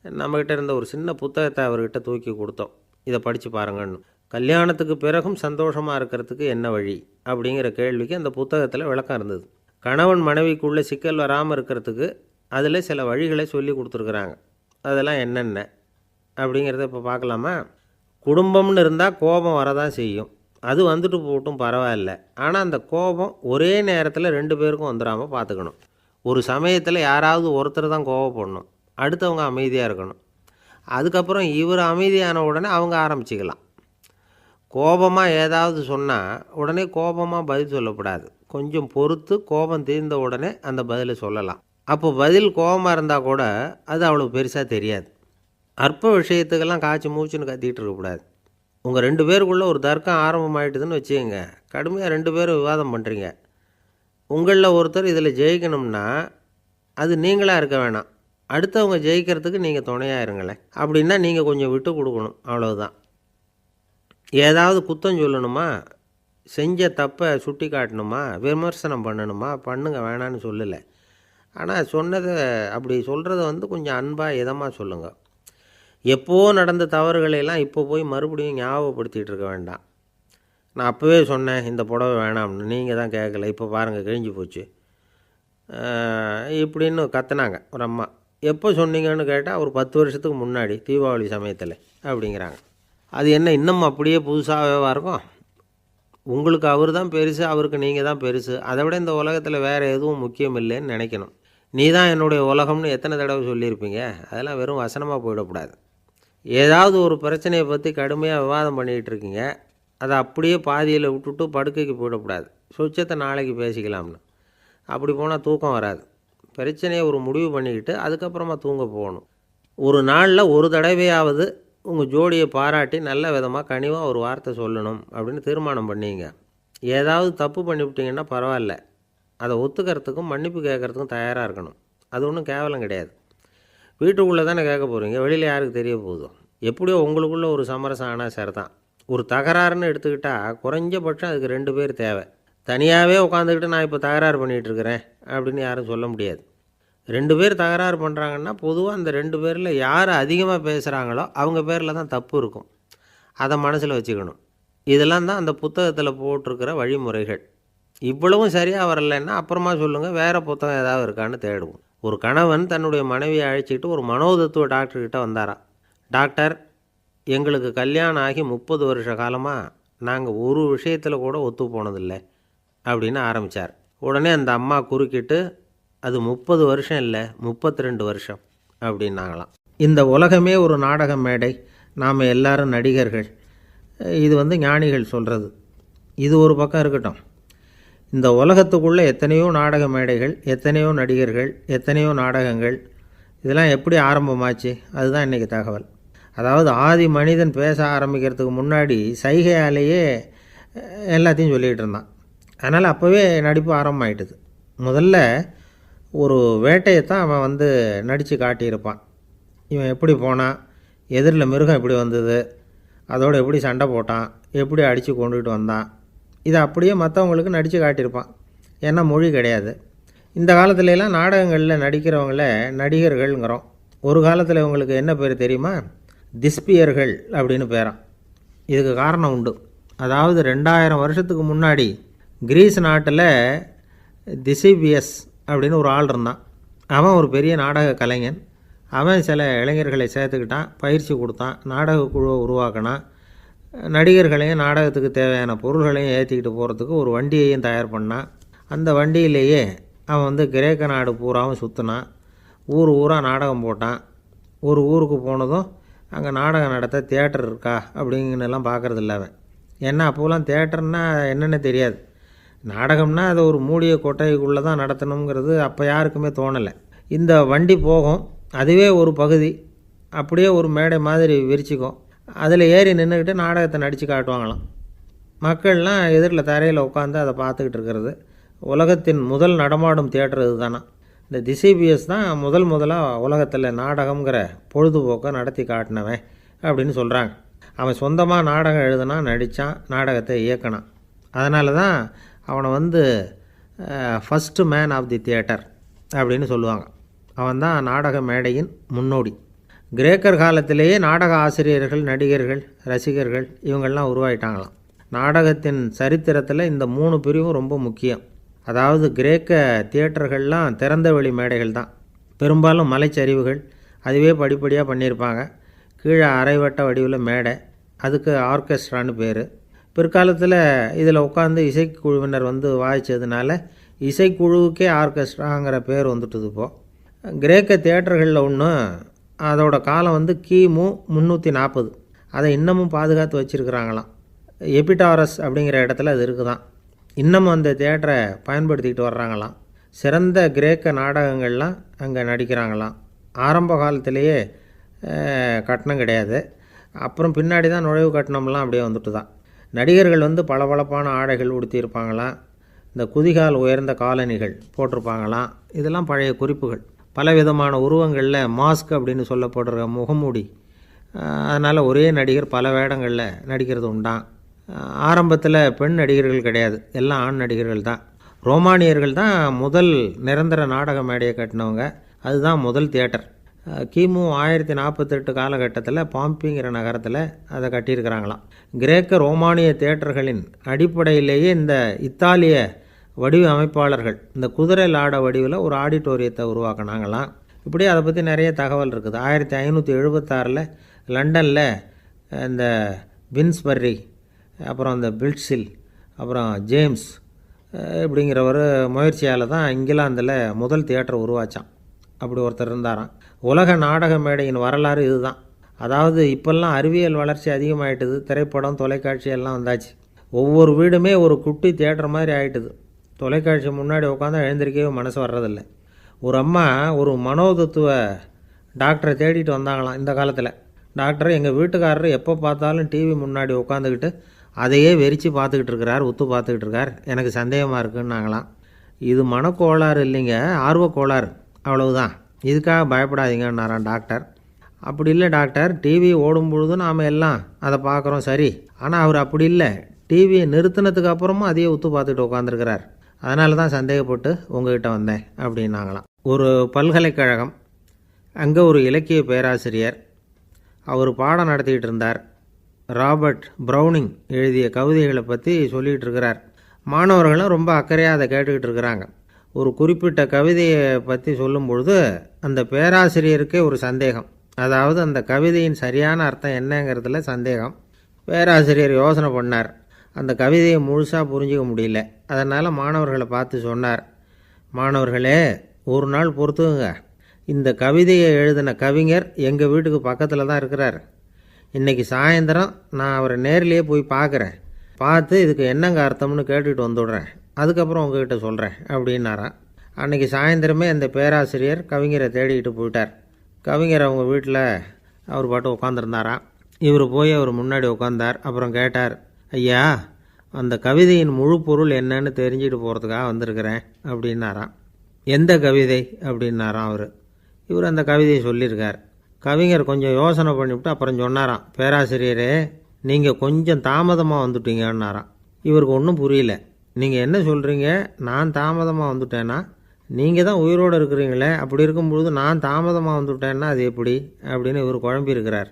நம்மக்கிட்ட இருந்த ஒரு சின்ன புத்தகத்தை அவர்கிட்ட தூக்கி கொடுத்தோம், இதை படித்து பாருங்கன்னு. கல்யாணத்துக்கு பிறகும் சந்தோஷமாக இருக்கிறதுக்கு என்ன வழி அப்படிங்கிற கேள்விக்கு அந்த புத்தகத்தில் விளக்கம் இருந்தது. கணவன் மனைவிக்குள்ளே சிக்கல் வராமல் இருக்கிறதுக்கு அதில் சில வழிகளை சொல்லி கொடுத்துருக்குறாங்க. அதெல்லாம் என்னென்ன அப்படிங்கிறத இப்போ பார்க்கலாமா? குடும்பம்னு இருந்தால் கோபம் வரதான் செய்யும். அது வந்துட்டு போட்டும் பரவாயில்ல. ஆனால் அந்த கோபம் ஒரே நேரத்தில் 2 பேருக்கும் வந்துடாமல் பார்த்துக்கணும். ஒரு சமயத்தில் யாராவது ஒருத்தர் தான் கோபப்படணும், அடுத்தவங்க அமைதியாக இருக்கணும். அதுக்கப்புறம் இவர் அமைதியான உடனே அவங்க ஆரம்பிச்சிக்கலாம். கோபமாக ஏதாவது சொன்னால் உடனே கோபமாக பதில் சொல்லக்கூடாது. கொஞ்சம் பொறுத்து கோபம் தீர்ந்த உடனே அந்த பதிலை சொல்லலாம். அப்போ பதில் கோபமாக இருந்தால் கூட அது அவ்வளோ பெருசாக தெரியாது. அற்ப விஷயத்துக்கெல்லாம் காய்ச்சி மூச்சுன்னு கத்திகிட்டு இருக்கக்கூடாது. உங்கள் 2 பேருக்குள்ளே ஒரு தர்க்கம் ஆரம்பமாயிட்டுதுன்னு வச்சுக்கோங்க. கடுமையாக 2 பேரும் விவாதம் பண்ணுறீங்க. உங்களில் ஒருத்தர் இதில் ஜெயிக்கணும்னா அது நீங்களாக இருக்க வேணாம், அடுத்தவங்க ஜெயிக்கிறதுக்கு நீங்கள் துணையாக இருங்களேன். அப்படின்னா நீங்கள் கொஞ்சம் விட்டு கொடுக்கணும், அவ்வளவுதான். ஏதாவது குத்தம் சொல்லணுமா, செஞ்ச தப்பை சுட்டி காட்டணுமா, விமர்சனம் பண்ணணுமா, பண்ணுங்க, வேணான்னு சொல்லலை. ஆனால் சொன்னதை அப்படி சொல்கிறத கொஞ்சம் அன்பாக இதமாக சொல்லுங்கள். எப்போ நடந்த தவறுகளையெல்லாம் இப்போ போய் மறுபடியும் ஞாபகப்படுத்திகிட்டு இருக்க வேண்டாம். நான் அப்போவே சொன்னேன் இந்த புடவை வேணாம்னு, நீங்கள் தான் கேட்கல, இப்போ பாருங்கள் கிழிஞ்சு போச்சு இப்படின்னு கத்துனாங்க ஒரு அம்மா. எப்போ சொன்னீங்கன்னு கேட்டால் ஒரு 10 வருஷத்துக்கு முன்னாடி தீபாவளி சமயத்தில் அப்படிங்கிறாங்க. அது என்ன இன்னும் அப்படியே புதுசாகவே இருக்கும்? உங்களுக்கு அவர் தான் பெருசு, அவருக்கு நீங்கள் தான் பெருசு. அதை விட இந்த உலகத்தில் வேறு எதுவும் முக்கியம் இல்லைன்னு நினைக்கணும். நீ தான் என்னுடைய உலகம்னு எத்தனை தடவை சொல்லியிருப்பீங்க? அதெல்லாம் வெறும் வசனமாக போயிடக்கூடாது. ஏதாவது ஒரு பிரச்சனையை பற்றி கடுமையாக விவாதம் பண்ணிகிட்டு இருக்கீங்க, அதை அப்படியே பாதியில் விட்டுட்டு படுக்கைக்கு போயிடக்கூடாது. சொச்சத்தை நாளைக்கு பேசிக்கலாம்னு. அப்படி போனால் தூக்கம் வராது. பிரச்சனையை ஒரு முடிவு பண்ணிக்கிட்டு அதுக்கப்புறமா தூங்க போகணும். ஒரு நாளில் ஒரு தடவையாவது உங்கள் ஜோடியை பாராட்டி நல்ல விதமாக கனிவாக ஒரு வார்த்தை சொல்லணும் அப்படின்னு தீர்மானம் பண்ணிங்க. ஏதாவது தப்பு பண்ணிவிட்டீங்கன்னா பரவாயில்ல, அதை ஒத்துக்கிறதுக்கும் மன்னிப்பு கேட்குறதுக்கும் தயாராக இருக்கணும். அது ஒன்றும் கேவலம் கிடையாது. வீட்டுக்குள்ளே தானே கேட்க போகிறீங்க, வெளியில் யாருக்கு தெரிய போகுதோ? எப்படியோ உங்களுக்குள்ளே ஒரு சமரசம் ஆனால் சரிதான். ஒரு தகராறுன்னு எடுத்துக்கிட்டால் குறைஞ்சபட்சம் அதுக்கு 2 பேர் தேவை. தனியாகவே உட்காந்துக்கிட்டு நான் இப்போ தகராறு பண்ணிகிட்ருக்கிறேன் அப்படின்னு யாரும் சொல்ல முடியாது. 2 பேர் தகராறு பண்ணுறாங்கன்னா பொதுவாக அந்த 2 பேரில் யார் அதிகமாக பேசுகிறாங்களோ அவங்க பேரில் தான் தப்பு இருக்கும். அதை மனசில் வச்சுக்கணும். இதெல்லாம் தான் அந்த புத்தகத்தில் போட்டிருக்கிற வழிமுறைகள். இவ்வளவும் சரியாக வரலைன்னா அப்புறமா சொல்லுங்கள், வேறு புத்தகம் ஏதாவது இருக்கான்னு தேடுவோம். ஒரு கணவன் தன்னுடைய மனைவியை அழைச்சிக்கிட்டு ஒரு மனோதத்துவ டாக்டர்கிட்ட வந்தாராம். டாக்டர், எங்களுக்கு கல்யாணம் ஆகி 30 வருஷ காலமாக நாங்கள் ஒரு விஷயத்தில் கூட ஒத்து போனதில்லை அப்படின்னு ஆரம்பித்தார். உடனே அந்த அம்மா குறுக்கிட்டு, அது 30 வருஷம் இல்லை 32 வருஷம் அப்படின்னாங்களாம். இந்த உலகமே ஒரு நாடக மேடை, நாம் எல்லாரும் நடிகர்கள். இது ஞானிகள் சொல்கிறது. இது ஒரு பக்கம் இருக்கட்டும். இந்த உலகத்துக்குள்ளே எத்தனையோ நாடக மேடைகள், எத்தனையோ நடிகர்கள், எத்தனையோ நாடகங்கள், இதெல்லாம் எப்படி ஆரம்பமாச்சு? அதுதான் இன்றைக்கி தகவல். அதாவது ஆதி மனிதன் பேச ஆரம்பிக்கிறதுக்கு முன்னாடி சைகையாலேயே எல்லாத்தையும் சொல்லிகிட்டு இருந்தான். அதனால் அப்போவே நடிப்பு ஆரம்பமாயிட்டுது. முதல்ல ஒரு வேட்டையைத்தான் அவன் நடித்து காட்டியிருப்பான். இவன் எப்படி போனான், எதிரில் மிருகம் எப்படி வந்தது, அதோடு எப்படி சண்டை போட்டான், எப்படி அடித்து கொண்டுகிட்டு வந்தான், இதை அப்படியே மற்றவங்களுக்கு நடித்து காட்டியிருப்பான். ஏன்னா மொழி கிடையாது. இந்த காலத்துலலாம் நாடகங்களில் நடிக்கிறவங்கள நடிகர்கள்ங்கிறோம். ஒரு காலத்தில் இவங்களுக்கு என்ன பேர் தெரியுமா? திஸ்பியர்கள் அப்படின்னு பேரான். இதுக்கு காரணம் உண்டு. அதாவது 2000 வருஷத்துக்கு முன்னாடி கிரீஸ் நாட்டில் திசிபியஸ் அப்படின்னு ஒரு ஆள் இருந்தான். அவன் ஒரு பெரிய நாடக கலைஞன். அவன் சில இளைஞர்களை சேர்த்துக்கிட்டான், பயிற்சி கொடுத்தான், நாடக குழுவை உருவாக்கினான். நடிகர்களையும் நாடகத்துக்கு தேவையான பொருள்களையும் ஏற்றிக்கிட்டு போகிறதுக்கு ஒரு வண்டியையும் தயார் பண்ணான். அந்த வண்டியிலேயே அவன் கிரேக்க நாடு பூராவும் சுற்றினான். ஊர் ஊராக நாடகம் போட்டான். ஒரு ஊருக்கு போனதும் அங்கே நாடகம் நடத்த தியேட்டர் இருக்கா அப்படிங்கன்னெல்லாம் பார்க்குறதில்ல அவன். ஏன்னா அப்போலாம் தியேட்டர்னா என்னென்னு தெரியாது. நாடகம்னா அதை ஒரு மூடிய கொட்டைக்குள்ளே தான் நடத்தணுங்கிறது அப்போ யாருக்குமே தோணலை. இந்த வண்டி போகும், அதுவே ஒரு பகுதி அப்படியே ஒரு மேடை மாதிரி விரிச்சிக்கும். அதில் ஏறி நின்றுக்கிட்டு நாடகத்தை நடித்து காட்டுவாங்களாம். மக்கள்லாம் எதிரில் தரையில் உட்காந்து அதை பார்த்துக்கிட்டு இருக்கிறது. உலகத்தின் முதல் நடமாடும் தியேட்டர் இது தானா. இந்த திசிபியஸ் தான் முதலாக உலகத்தில் நாடகங்கிற பொழுதுபோக்கை நடத்தி காட்டினவன் அப்படின்னு சொல்கிறாங்க. அவன் சொந்தமாக நாடகம் எழுதுனான், நடித்தான், நாடகத்தை இயக்கினான். அதனால தான் அவனை first man of the theatre அப்படின்னு சொல்லுவாங்க. அவன் தான் நாடக மேடையின் முன்னோடி. கிரேக்கர் காலத்திலேயே நாடக ஆசிரியர்கள், நடிகர்கள், ரசிகர்கள் இவங்கெல்லாம் உருவாயிட்டாங்களாம். நாடகத்தின் சரித்திரத்தில் இந்த 3 பிரிவும் ரொம்ப முக்கியம். அதாவது கிரேக்க தியேட்டர்கள்லாம் திறந்த வெளி மேடைகள் தான். பெரும்பாலும் மலைச்சரிவுகள், அதுவே படிப்படியாக பண்ணியிருப்பாங்க. கீழே அரைவட்ட வடிவில் மேடை, அதுக்கு ஆர்கெஸ்ட்ரான்னு பேர். பிற்காலத்தில் இதில் உட்காந்து இசைக்குழுவினர் வாய்ச்சதுனால இசைக்குழுவுக்கே ஆர்கெஸ்ட்ராங்கிற பேர் வந்துட்டுது. இப்போது கிரேக்க தியேட்டர்களில் ஒன்று, அதோட காலம் கிமு 340. அதை இன்னமும் பாதுகாத்து வச்சுருக்கிறாங்களாம். எபிடாரஸ் அப்படிங்கிற இடத்துல அது இருக்குதான். இன்னமும் அந்த தியேட்டரை பயன்படுத்திக்கிட்டு வர்றாங்களாம். சிறந்த கிரேக்க நாடகங்கள்லாம் அங்கே நடிக்கிறாங்களாம். ஆரம்ப காலத்திலேயே கட்டணம் கிடையாது. அப்புறம் பின்னாடி தான் நுழைவு கட்டணம்லாம் அப்படியே வந்துட்டு தான். நடிகர்கள் பளபளப்பான ஆடைகள் உடுத்தியிருப்பாங்களாம். இந்த குதிகால் உயர்ந்த காலணிகள் போட்டிருப்பாங்களாம். இதெல்லாம் பழைய குறிப்புகள். பலவிதமான உருவங்களில் மாஸ்க் அப்படின்னு சொல்லப்படுற முகமூடி. அதனால் ஒரே நடிகர் பல வேடங்களில் நடிக்கிறது உண்டான். ஆரம்பத்தில் பெண் நடிகர்கள் கிடையாது, எல்லாம் ஆண் நடிகர்கள் தான். ரோமானியர்கள் தான் முதல் நிரந்தர நாடக மேடையை கட்டினவங்க. அதுதான் முதல் தியேட்டர். கிமு 1048 காலகட்டத்தில் பாம்பிங்கிற நகரத்தில் அதை கட்டியிருக்கிறாங்களாம். கிரேக்க ரோமானிய தியேட்டர்களின் அடிப்படையிலேயே இந்த இத்தாலிய வடிவ அமைப்பாளர்கள் இந்த குதிரை லாட வடிவில் ஒரு ஆடிட்டோரியத்தை உருவாக்கினாங்களாம். இப்படி அதை பற்றி நிறைய தகவல் இருக்குது. 1576 லண்டனில் இந்த பின்ஸ்பர்ரி, அப்புறம் இந்த பில்ட்ஸில், அப்புறம் ஜேம்ஸ் இப்படிங்கிறவர் முயற்சியால் தான் இங்கிலாந்தில் முதல் தியேட்டர் உருவாச்சான். அப்படி ஒருத்தர் இருந்தாராம். உலக நாடக மேடையின் வரலாறு இதுதான். அதாவது இப்போல்லாம் அறிவியல் வளர்ச்சி அதிகமாகிட்டுது. திரைப்படம், தொலைக்காட்சி எல்லாம் வந்தாச்சு. ஒவ்வொரு வீடுமே ஒரு குட்டி தியேட்டர் மாதிரி ஆகிட்டுது. தொலைக்காட்சி முன்னாடி உட்காந்தா எழுந்திருக்கவே மனசு வர்றதில்லை. ஒரு அம்மா ஒரு மனோதத்துவ டாக்டரை தேடிட்டு வந்தாங்களாம் இந்த காலத்தில். டாக்டர், எங்கள் வீட்டுக்காரர் எப்போ பார்த்தாலும் டிவி முன்னாடி உட்காந்துக்கிட்டு அதையே வெறிச்சு பார்த்துக்கிட்டு இருக்கிறார், உத்து பார்த்துக்கிட்டு இருக்கார், எனக்கு சந்தேகமாக இருக்குன்னாங்களாம். இது மனக்கோளாறு இல்லைங்க, ஆர்வக்கோளாறு, அவ்வளவுதான், இதுக்காக பயப்படாதீங்கன்னாரான் டாக்டர். அப்படி இல்லை டாக்டர், டிவி ஓடும் பொழுது நாம் எல்லாம் அதை பார்க்குறோம் சரி, ஆனால் அவர் அப்படி இல்லை, டிவியை நிறுத்தினதுக்கு அப்புறமும் அதையே உத்து பார்த்துட்டு உட்காந்துருக்கிறார், அதனால தான் சந்தேகப்பட்டு உங்ககிட்ட வந்தேன் அப்படின்னாங்களாம். ஒரு பல்கலைக்கழகம், அங்கே ஒரு இலக்கிய பேராசிரியர், அவர் பாடம் நடத்திக்கிட்டு இருந்தார். ராபர்ட் ப்ரௌனிங் எழுதிய கவிதைகளை பற்றி சொல்லிகிட்டு இருக்கிறார். மாணவர்களும் ரொம்ப அக்கறையாக அதை கேட்டுக்கிட்டு இருக்கிறாங்க. ஒரு குறிப்பிட்ட கவிதையை பற்றி சொல்லும் பொழுது அந்த பேராசிரியருக்கே ஒரு சந்தேகம். அதாவது அந்த கவிதையின் சரியான அர்த்தம் என்னங்கிறதுல சந்தேகம். பேராசிரியர் யோசனை பண்ணார். அந்த கவிதையை முழுசாக புரிஞ்சிக்க முடியல. அதனால் மாணவர்களை பார்த்து சொன்னார், மாணவர்களே, ஒரு நாள் பொறுத்துங்க, இந்த கவிதையை எழுதின கவிஞர் எங்கள் வீட்டுக்கு பக்கத்தில் தான் இருக்கிறார். இன்றைக்கி சாயந்தரம் நான் அவரை நேரிலேயே போய் பார்க்குறேன், பார்த்து இதுக்கு என்னங்க அர்த்தம்னு கேட்டுக்கிட்டு வந்துவிடுறேன், அதுக்கப்புறம் உங்ககிட்ட சொல்கிறேன் அப்படின்னாராம். அன்றைக்கி சாயந்தரமே அந்த பேராசிரியர் கவிஞரை தேடிக்கிட்டு போயிட்டார். கவிஞர் அவங்க வீட்டில் அவர் பாட்டு உட்காந்துருந்தாராம். இவர் போய் அவர் முன்னாடி உட்காந்தார். அப்புறம் கேட்டார், ஐயா, அந்த கவிதையின் முழு பொருள் என்னன்னு தெரிஞ்சுட்டு போகிறதுக்காக வந்திருக்கிறேன் அப்படின்னாராம். எந்த கவிதை அப்படின்னாராம் அவர். இவர் அந்த கவிதையை சொல்லியிருக்கார். கவிஞர் கொஞ்சம் யோசனை பண்ணிவிட்டு அப்புறம் சொன்னாராம், பேராசிரியரே, நீங்கள் கொஞ்சம் தாமதமாக வந்துட்டீங்கன்னாராம். இவருக்கு ஒன்றும் புரியல. நீங்கள் என்ன சொல்கிறீங்க, நான் தாமதமாக வந்துட்டேன்னா? நீங்கள் தான் உயிரோடு இருக்கிறீங்களே, அப்படி இருக்கும்பொழுது நான் தாமதமாக வந்துவிட்டேன்னா அது எப்படி அப்படின்னு இவர் குழம்பியிருக்கிறார்.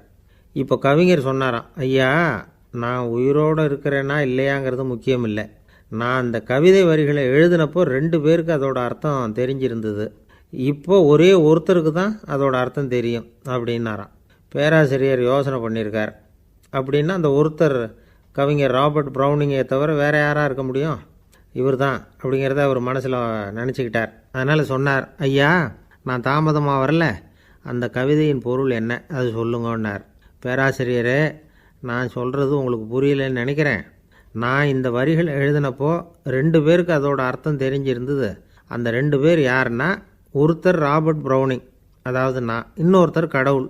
இப்போ கவிஞர் சொன்னாராம், ஐயா, நான் உயிரோடு இருக்கிறேன்னா இல்லையாங்கிறது முக்கியம் இல்லை, நான் அந்த கவிதை வரிகளை எழுதினப்போ 2 பேருக்கு அதோட அர்த்தம் தெரிஞ்சிருந்தது, இப்போ ஒரே ஒருத்தருக்கு தான் அதோட அர்த்தம் தெரியும் அப்படின்னாராம். பேராசிரியர் யோசனை பண்ணியிருக்கார். அப்படின்னா அந்த ஒருத்தர் கவிஞர் ராபர்ட் ப்ரௌனிங்கை தவிர வேறு யாராக இருக்க முடியும்? இவர் தான் அப்படிங்கிறத அவர் மனசில் நினச்சிக்கிட்டார். அதனால் சொன்னார், ஐயா, நான் தாமதமாக வரல, அந்த கவிதையின் பொருள் என்ன அது சொல்லுங்கன்னார். பேராசிரியரே, நான் சொல்கிறது உங்களுக்கு புரியலன்னு நினைக்கிறேன். நான் இந்த வரிகள் எழுதினப்போ 2 பேருக்கு அதோட அர்த்தம் தெரிஞ்சிருந்தது. அந்த 2 பேர் யாருன்னா, ஒருத்தர் ராபர்ட் ப்ரௌனிங், அதாவது நான், இன்னொருத்தர் கடவுள்.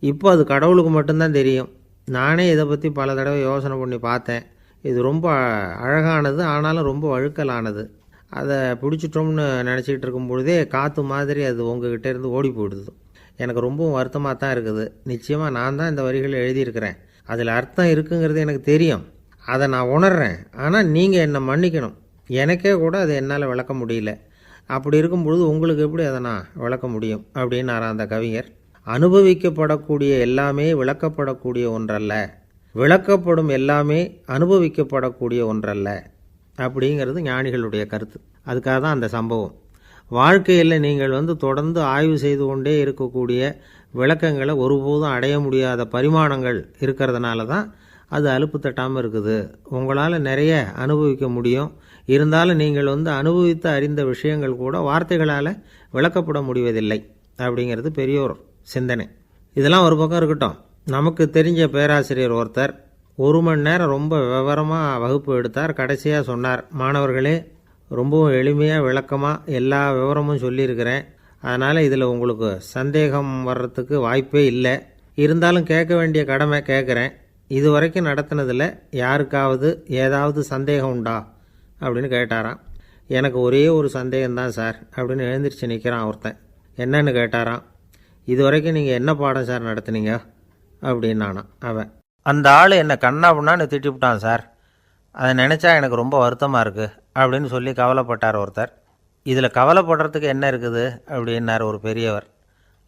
இப்போ அது கடவுளுக்கு மட்டும்தான் தெரியும். நானே இதை பற்றி பல தடவை யோசனை பண்ணி பார்த்தேன். இது ரொம்ப அழகானது, ஆனாலும் ரொம்ப வழுக்கலானது. அதை பிடிச்சிட்டோம்னு நினச்சிக்கிட்டு இருக்கும் பொழுதே காற்று மாதிரி அது உங்ககிட்ட இருந்து ஓடி போயிடுது. எனக்கு ரொம்பவும் வருத்தமாக தான் இருக்குது. நிச்சயமாக நான் தான் இந்த வரிகளை எழுதியிருக்கிறேன், அதில் அர்த்தம் இருக்குங்கிறது எனக்கு தெரியும், அதை நான் உணர்கிறேன். ஆனால் நீங்கள் என்னை மன்னிக்கணும், எனக்கே கூட அதை என்னால் விளக்க முடியல. அப்படி இருக்கும் பொழுது உங்களுக்கு எப்படி அதை நான் விளக்க முடியும் அப்படின்னாரா அந்த கவிஞர். அனுபவிக்கப்படக்கூடிய எல்லாமே விளக்கப்படக்கூடிய ஒன்றல்ல, விளக்கப்படும் எல்லாமே அனுபவிக்கப்படக்கூடிய ஒன்றல்ல அப்படிங்கிறது ஞானிகளுடைய கருத்து. அதுக்காக தான் அந்த சம்பவம். வாழ்க்கையில் நீங்கள் தொடர்ந்து ஆய்வு செய்து கொண்டே இருக்கக்கூடிய விளக்கங்களை ஒருபோதும் அடைய முடியாத பரிமாணங்கள் இருக்கிறதுனால தான் அது அலுப்பு தட்டாமல் இருக்குது. உங்களால் நிறைய அனுபவிக்க முடியும், இருந்தாலும் நீங்கள் அனுபவித்து அறிந்த விஷயங்கள் கூட வார்த்தைகளால் விளக்கப்பட முடிவதில்லை அப்படிங்கிறது பெரியோர் சிந்தனை. இதெல்லாம் ஒரு பக்கம் இருக்கட்டும். நமக்கு தெரிஞ்ச பேராசிரியர் ஒருத்தர் 1 மணி நேரம் ரொம்ப விவரமாக வகுப்பு எடுத்தார். கடைசியாக சொன்னார், மாணவர்களே, ரொம்பவும் எளிமையாக விளக்கமாக எல்லா விவரமும் சொல்லியிருக்கிறேன், அதனால் இதில் உங்களுக்கு சந்தேகம் வர்றதுக்கு வாய்ப்பே இல்லை. இருந்தாலும் கேட்க வேண்டிய கடமை கேட்குறேன். இது வரைக்கும் நடத்தினதில் யாருக்காவது ஏதாவது சந்தேகம் உண்டா அப்படின்னு கேட்டாராம். எனக்கு ஒரே ஒரு சந்தேகம்தான் சார் அப்படின்னு எழுந்திரிச்சு நிற்கிறான் ஒருத்தன். என்னன்னு கேட்டாராம். இது வரைக்கும் நீங்கள் என்ன பாடம் சார் நடத்துனீங்க அப்படின்னானா அவன். அந்த ஆள் என்னை கண்ணாப்புண்ணான்னு திட்டிவிட்டான் சார், அதை நினச்சா எனக்கு ரொம்ப வருத்தமாக இருக்குது அப்படின்னு சொல்லி கவலைப்பட்டார் ஒருத்தர். இதில் கவலைப்படுறதுக்கு என்ன இருக்குது அப்படின்னார் ஒரு பெரியவர்.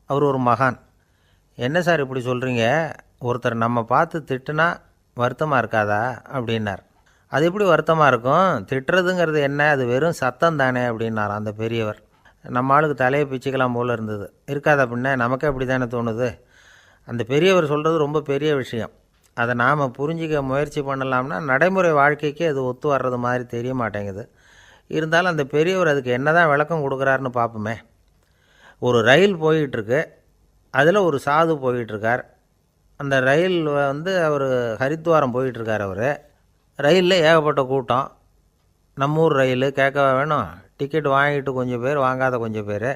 அவர் ஒரு மகான். என்ன சார் இப்படி சொல்கிறீங்க, ஒருத்தர் நம்ம பார்த்து திட்டுனா வருத்தமாக இருக்காதா அப்படின்னார். அது எப்படி வருத்தமாக இருக்கும், திட்டுறதுங்கிறது என்ன, அது வெறும் சத்தம் தானே அப்படின்னார் அந்த பெரியவர். நம்ம ஆளுக்கு தலையை பிச்சுக்கலாம் போல் இருந்தது. இருக்காது அப்படின்னா நமக்கே அப்படி தானே தோணுது. அந்த பெரியவர் சொல்கிறது ரொம்ப பெரிய விஷயம். அதை நாம் புரிஞ்சிக்க முயற்சி பண்ணலாம்னா நடைமுறை வாழ்க்கைக்கு அது ஒத்து வர்றது மாதிரி தெரிய மாட்டேங்குது. இருந்தாலும் அந்த பெரியவர் அதுக்கு என்ன தான் விளக்கம் கொடுக்குறாருன்னு பார்ப்போமே. ஒரு ரயில் போயிட்டுருக்கு, அதில் ஒரு சாது போயிட்டுருக்கார். அந்த ரயில் அவர் ஹரித்வாரம் போயிட்டுருக்கார். அவர் ரயிலில் ஏகப்பட்ட கூட்டம். நம்ம ஊர் ரயில் கேட்க வேணும், டிக்கெட் வாங்கிட்டு கொஞ்சம் பேர், வாங்காத கொஞ்சம் பேர்.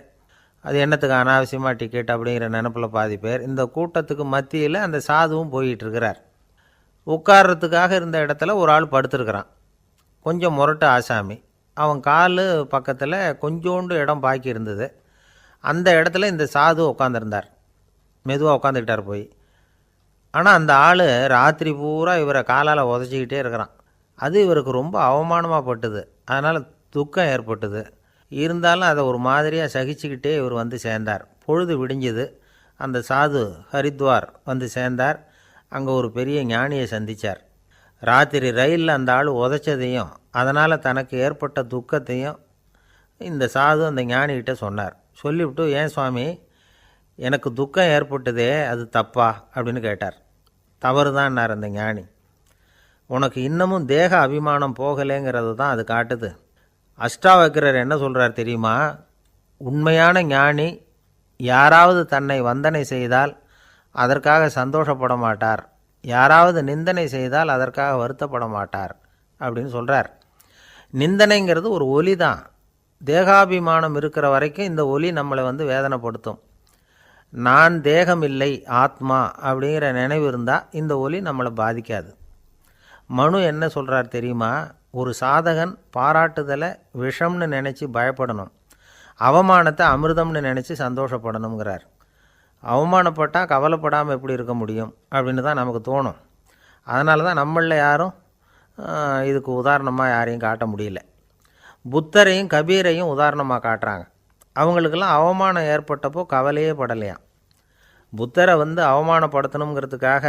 அது என்னத்துக்கு அனாவசியமாக டிக்கெட் அப்படிங்கிற நினப்பில் பாதி பேர். இந்த கூட்டத்துக்கு மத்தியில் அந்த சாதுவும் போயிட்டுருக்கிறார். உட்கார்றதுக்காக இருந்த இடத்துல ஒரு ஆள் படுத்துருக்கிறான், கொஞ்சம் முரட்டு ஆசாமி. அவன் கால் பக்கத்தில் கொஞ்சோண்டு இடம் பாக்கி இருந்தது. அந்த இடத்துல இந்த சாது உட்காந்துருந்தார். மெதுவாக உட்காந்துக்கிட்டார் போய். ஆனால் அந்த ஆள் ராத்திரி பூரா இவரை காலால் உதச்சிக்கிட்டே இருக்கிறான். அது இவருக்கு ரொம்ப அவமானமாக பட்டுது. அதனால் துக்கம் ஏற்பட்டுது. இருந்தாலும் அதை ஒரு மாதிரியாக சகிச்சுக்கிட்டே இவர் சேர்ந்தார். பொழுது விடிஞ்சுது. அந்த சாது ஹரித்வார் சேர்ந்தார். அங்கே ஒரு பெரிய ஞானியை சந்தித்தார். ராத்திரி ரயிலில் அந்த ஆள் உதைச்சதையும் அதனால் தனக்கு ஏற்பட்ட துக்கத்தையும் இந்த சாது அந்த ஞானிகிட்ட சொன்னார். சொல்லிவிட்டு, ஏன் சுவாமி, எனக்கு துக்கம் ஏற்பட்டதே அது தப்பா அப்படின்னு கேட்டார். தவறு தான்னார் அந்த ஞானி. உனக்கு இன்னமும் தேக அபிமானம் போகலைங்கிறது தான் அது காட்டுது. அஷ்டாவக்கிரர் என்ன சொல்கிறார் தெரியுமா? உண்மையான ஞானி யாராவது தன்னை வந்தனை செய்தால் அதற்காக சந்தோஷப்பட மாட்டார், யாராவது நிந்தனை செய்தால் அதற்காக வருத்தப்பட மாட்டார் அப்படின்னு சொல்கிறார். நிந்தனைங்கிறது ஒரு ஒலி தான். தேகாபிமானம் இருக்கிற வரைக்கும் இந்த ஒலி நம்மளை வேதனைப்படுத்தும். நான் தேகம் இல்லை, ஆத்மா அப்படிங்கிற நினைவு இருந்தால் இந்த ஒலி நம்மளை பாதிக்காது. மனு என்ன சொல்கிறார் தெரியுமா? ஒரு சாதகன் பாராட்டுதலை விஷம்னு நினச்சி பயப்படணும், அவமானத்தை அமிர்தம்னு நினச்சி சந்தோஷப்படணுங்கிறார். அவமானப்பட்டால் கவலைப்படாமல் எப்படி இருக்க முடியும் அப்படின்னு தான் நமக்கு தோணும். அதனால தான் நம்மளில் யாரும் இதுக்கு உதாரணமாக யாரையும் காட்ட முடியல. புத்தரையும் கபீரையும் உதாரணமாக காட்டுறாங்க. அவங்களுக்கெல்லாம் அவமானம் ஏற்பட்டப்போ கவலையே படலையாம். புத்தரை அவமானப்படுத்தணுங்கிறதுக்காக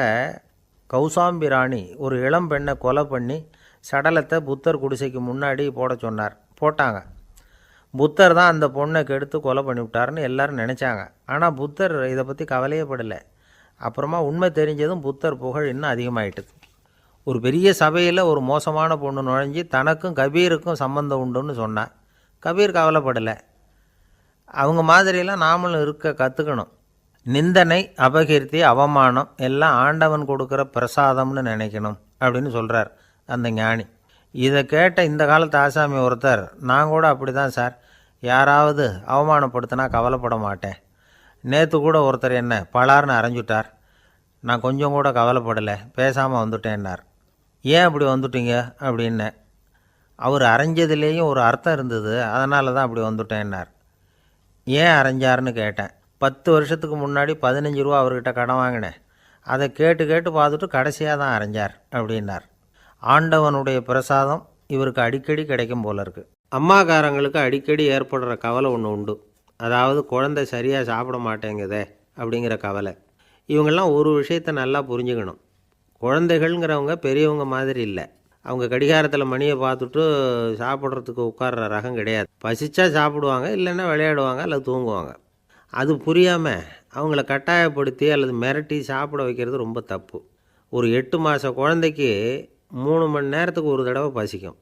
கௌசாம்பி ராணி ஒரு இளம் பெண்ணை கொலை பண்ணி சடலத்தை புத்தர் குடிசைக்கு முன்னாடி போட சொன்னார். போட்டாங்க. புத்தர் தான் அந்த பொண்ணை கெடுத்து கொலை பண்ணிவிட்டார்னு எல்லாரும் நினச்சாங்க. ஆனால் புத்தர் இதை பற்றி கவலையே படலை. அப்புறமா உண்மை தெரிஞ்சதும் புத்தர் புகழ் இன்னும் அதிகமாயிட்டுது. ஒரு பெரிய சபையில் ஒரு மோசமான பொண்ணு நுழைஞ்சி தனக்கும் கபீருக்கும் சம்பந்தம் உண்டுன்னு சொன்னான். கபீர் கவலைப்படலை. அவங்க மாதிரியெல்லாம் நாமளும் இருக்க கற்றுக்கணும். நிந்தனை, அபகீர்த்தி, அவமானம் எல்லாம் ஆண்டவன் கொடுக்குற பிரசாதம்னு நினைக்கணும் அப்படின்னு சொல்கிறார் அந்த ஞானி. இதை கேட்ட இந்த காலத்து ஆசாமி ஒருத்தர், நான் கூட அப்படி தான் சார், யாராவது அவமானப்படுத்தினா கவலைப்பட மாட்டேன். நேற்று கூட ஒருத்தர் என்ன பலார்னு அரைஞ்சுட்டார், நான் கொஞ்சம் கூட கவலைப்படலை, பேசாமல் வந்துட்டேன்னார். ஏன் அப்படி வந்துட்டீங்க அப்படின்னு. அவர் அரைஞ்சதுலேயும் ஒரு அர்த்தம் இருந்தது, அதனால தான் அப்படி வந்துட்டேன்னார். ஏன் அரைஞ்சாருன்னு கேட்டேன். 10 வருஷத்துக்கு முன்னாடி 15 ரூபா அவர்கிட்ட கடன் வாங்கினேன், அதை கேட்டு கேட்டு பார்த்துட்டு கடைசியாக தான் அரைஞ்சார் அப்படின்னார். ஆண்டவனுடைய பிரசாதம் இவருக்கு அடிக்கடி கிடைக்கும் போல இருக்குது. அம்மாக்காரங்களுக்கு அடிக்கடி ஏற்படுற கவலை ஒன்று உண்டு. அதாவது குழந்தை சரியாக சாப்பிட மாட்டேங்குதே அப்படிங்கிற கவலை. இவங்கெல்லாம் ஒரு விஷயத்தை நல்லா புரிஞ்சுக்கணும். குழந்தைகள்ங்கிறவங்க பெரியவங்க மாதிரி இல்லை. அவங்க கடிகாரத்தில் மணியை பார்த்துட்டு சாப்பிட்றதுக்கு உட்கார்ற ரகம் கிடையாது. பசிச்சா சாப்பிடுவாங்க, இல்லைன்னா விளையாடுவாங்க அல்லது தூங்குவாங்க. அது புரியாமல் அவங்கள கட்டாயப்படுத்தி அல்லது மிரட்டி சாப்பிட வைக்கிறது ரொம்ப தப்பு. ஒரு 8 மாத குழந்தைக்கு 3 மணி நேரத்துக்கு ஒரு தடவை பசிக்கும்.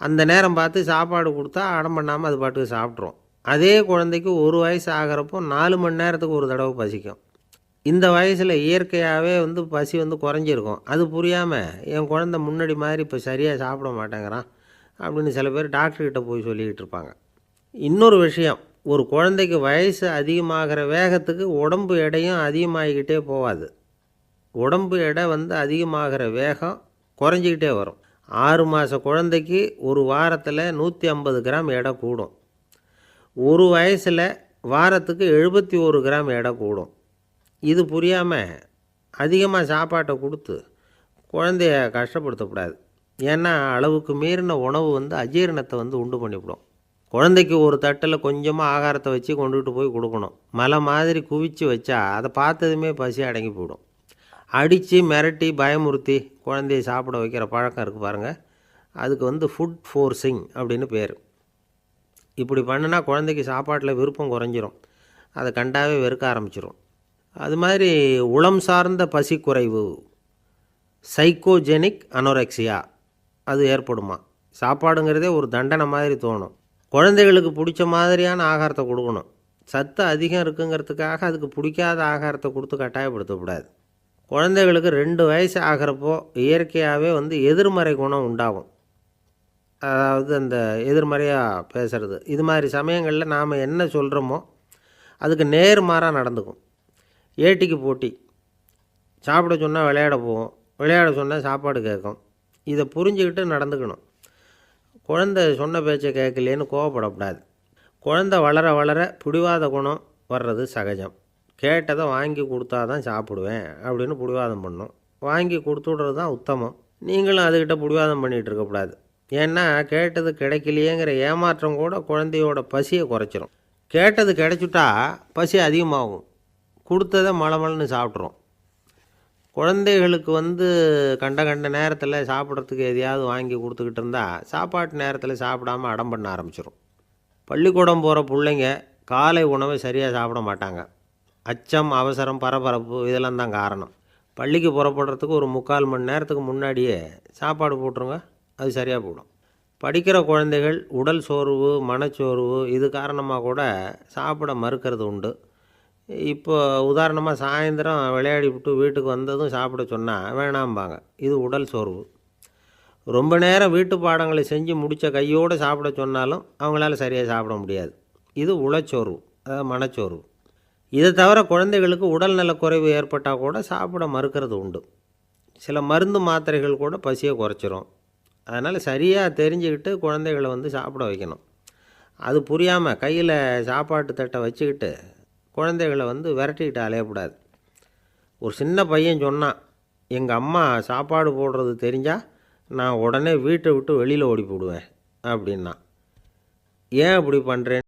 அந்த நேரம் பார்த்து சாப்பாடு கொடுத்தா அடம் பண்ணாமல் அது பாட்டுக்கு சாப்பிட்ரும். அதே குழந்தைக்கு 1 வயசு ஆகிறப்போ 4 மணி நேரத்துக்கு ஒரு தடவை பசிக்கும். இந்த வயசில் இயற்கையாகவே பசி குறைஞ்சிருக்கும். அது புரியாமல் என் குழந்தை முன்னாடி மாதிரி இப்போ சரியாக சாப்பிட மாட்டேங்கிறான் அப்படின்னு சில பேர் டாக்டர்கிட்ட போய் சொல்லிக்கிட்டு இருப்பாங்க. இன்னொரு விஷயம், ஒரு குழந்தைக்கு வயசு அதிகமாகிற வேகத்துக்கு உடம்பு எடையும் அதிகமாகிக்கிட்டே போகாது. உடம்பு எடை அதிகமாகிற வேகம் குறைஞ்சிக்கிட்டே வரும். 6 மாத குழந்தைக்கு ஒரு வாரத்தில் 150 கிராம் எடை கூடும். ஒரு வயசில் வாரத்துக்கு 71 கிராம் எடை கூடும். இது புரியாமல் அதிகமாக சாப்பாட்டை கொடுத்து குழந்தைய கஷ்டப்படுத்தக்கூடாது. ஏன்னா அளவுக்கு மீறின உணவு அஜீரணத்தை உண்டு பண்ணிவிடும். குழந்தைக்கு ஒரு தட்டில் கொஞ்சமாக ஆகாரத்தை வச்சு கொண்டுகிட்டு போய் கொடுக்கணும். மலை மாதிரி குவிச்சு வச்சா அதை பார்த்ததுமே பசி அடங்கி போயிடும். அடித்து மிரட்டி பயமுறுத்தி குழந்தைய சாப்பிட வைக்கிற பழக்கம் இருக்குது பாருங்கள். அதுக்கு ஃபுட் ஃபோர்ஸிங் அப்படின்னு பேர். இப்படி பண்ணுனா குழந்தைக்கு சாப்பாட்டில் விருப்பம் குறைஞ்சிரும். அதை கண்டாவே வெறுக்க ஆரம்பிச்சிடும். அது மாதிரி உளம் சார்ந்த பசி குறைவு, சைக்கோஜெனிக் அனோரெக்சியா, அது ஏற்படுமா. சாப்பாடுங்கிறதே ஒரு தண்டனை மாதிரி தோணும். குழந்தைகளுக்கு பிடிச்ச மாதிரியான ஆகாரத்தை கொடுக்கணும். சத்து அதிகம் இருக்குங்கிறதுக்காக அதுக்கு பிடிக்காத ஆகாரத்தை கொடுத்து கட்டாயப்படுத்தக்கூடாது. குழந்தைகளுக்கு 2 வயசு ஆகிறப்போ இயற்கையாகவே எதிர்மறை குணம் உண்டாகும். அதாவது அந்த எதிர்மறையாக பேசுகிறது. இது மாதிரி சமயங்களில் நாம் என்ன சொல்கிறோமோ அதுக்கு நேர்மாறாக நடந்துக்கும். ஏட்டிக்கு போட்டி. சாப்பிட சொன்னால் விளையாட போவோம், விளையாட சொன்னால் சாப்பாடு கேட்கும். இதை புரிஞ்சுக்கிட்டு நடந்துக்கணும். குழந்தை சொன்ன பேச்சை கேட்கலேன்னு கோவப்படக்கூடாது. குழந்தை வளர வளர பிடிவாத குணம் வர்றது சகஜம். கேட்டதை வாங்கி கொடுத்தா தான் சாப்பிடுவேன் அப்படின்னு பிடிவாதம் பண்ணும். வாங்கி கொடுத்துடுறது தான் உத்தமம். நீங்களும் அதுக்கிட்ட பிடிவாதம் பண்ணிகிட்டு இருக்கக்கூடாது. ஏன்னா கேட்டது கிடைக்கலையேங்கிற ஏமாற்றம் கூட குழந்தையோட பசியை குறைச்சிரும். கேட்டது கிடைச்சிட்டா பசி அதிகமாகும். கொடுத்ததை மலமலன்னு சாப்பிட்றோம். குழந்தைகளுக்கு கண்ட கண்ட நேரத்தில் சாப்பிட்றதுக்கு எதையாவது வாங்கி கொடுத்துக்கிட்டு இருந்தால் சாப்பாட்டு நேரத்தில் சாப்பிடாமல் அடம் பண்ண ஆரம்பிச்சிடும். பள்ளிக்கூடம் போகிற பிள்ளைங்க காலை உணவை சரியாக சாப்பிட மாட்டாங்க. அச்சம், அவசரம், பரபரப்பு இதெல்லாம் தான் காரணம். பள்ளிக்கு புறப்படுறதுக்கு ஒரு 3/4 மணி நேரத்துக்கு முன்னாடியே சாப்பாடு போட்டுருங்க, அது சரியாக போடும். படிக்கிற குழந்தைகள் உடல் சோர்வு, மனச்சோர்வு இது காரணமாக கூட சாப்பிட மறுக்கிறது உண்டு. இப்போ உதாரணமாக சாயந்தரம் விளையாடி விட்டு வீட்டுக்கு வந்ததும் சாப்பிட சொன்னால் வேணாம்பாங்க. இது உடல் சோர்வு. ரொம்ப நேரம் வீட்டு பாடங்களை செஞ்சு முடித்த கையோடு சாப்பிட சொன்னாலும் அவங்களால சரியாக சாப்பிட முடியாது. இது உளச்சோர்வு, அதாவது மனச்சோர்வு. இதை தவிர குழந்தைகளுக்கு உடல் நலக்குறைவு ஏற்பட்டால் கூட சாப்பிட மறுக்கிறது உண்டு. சில மருந்து மாத்திரைகள் கூட பசியை குறைச்சிரும். அதனால் சரியாக தெரிஞ்சுக்கிட்டு குழந்தைகளை சாப்பிட வைக்கணும். அது புரியாமல் கையில் சாப்பாட்டு தட்டை வச்சுக்கிட்டு குழந்தைகளை விரட்டிக்கிட்டு அலையக்கூடாது. ஒரு சின்ன பையன் சொன்னான், எங்கள் அம்மா சாப்பாடு போடுறது தெரிஞ்சால் நான் உடனே வீட்டை விட்டு வெளியில் ஓடி போடுவேன் அப்படின்னா. ஏன் அப்படி பண்ணுறேன்